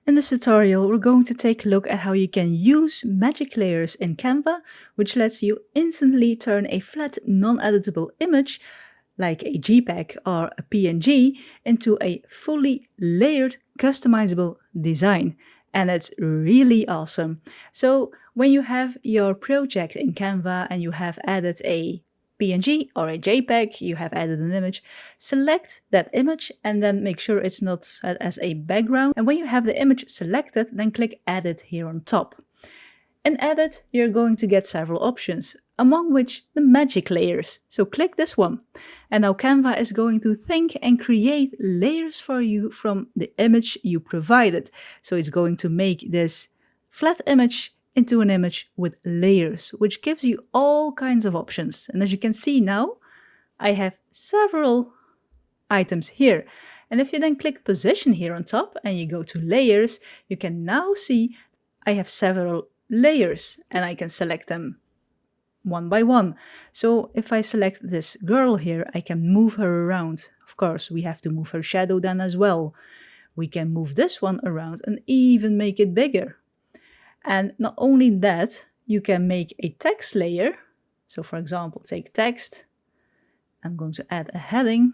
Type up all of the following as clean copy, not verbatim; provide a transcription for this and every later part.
In this tutorial, we're going to take a look at how you can use magic layers in Canva, which lets you instantly turn a flat, non-editable image, like a JPEG or a PNG, into a fully layered, customizable design. And it's really awesome. So when you have your project in Canva and you have added a PNG or a JPEG, you have added an image, select that image and then make sure it's not set as a background. And when you have the image selected, then click Edit here on top. In Edit, you're going to get several options, among which the magic layers. So click this one. And now Canva is going to think and create layers for you from the image you provided. So it's going to make this flat image into an image with layers, which gives you all kinds of options. And as you can see now, I have several items here. And if you then click position here on top and you go to layers, you can now see I have several layers and I can select them one by one. So if I select this girl here, I can move her around. Of course, we have to move her shadow then as well. We can move this one around and even make it bigger. And not only that, you can make a text layer. So for example, take text. I'm going to add a heading.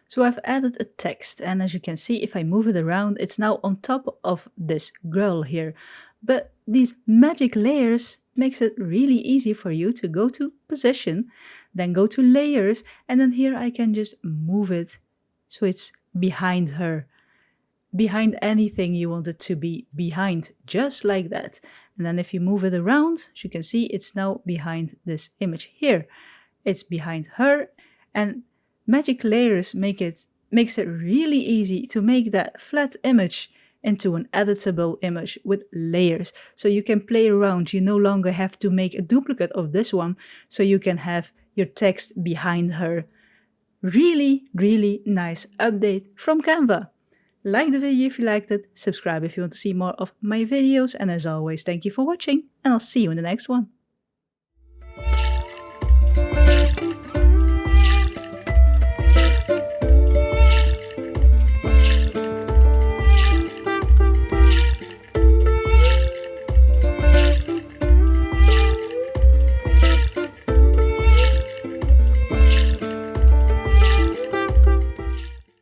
So I've added a text, and as you can see, if I move it around, it's now on top of this girl here. But these magic layers makes it really easy for you to go to position, then go to layers, and then here I can just move it so it's behind her. Behind anything you want it to be behind, just like that. And then if you move it around, as you can see, it's now behind this image here. It's behind her, and magic layers makes it really easy to make that flat image into an editable image with layers. So you can play around. You no longer have to make a duplicate of this one, so you can have your text behind her. Really, really nice update from Canva. Like the video if you liked it, subscribe if you want to see more of my videos, and as always, thank you for watching, and I'll see you in the next one.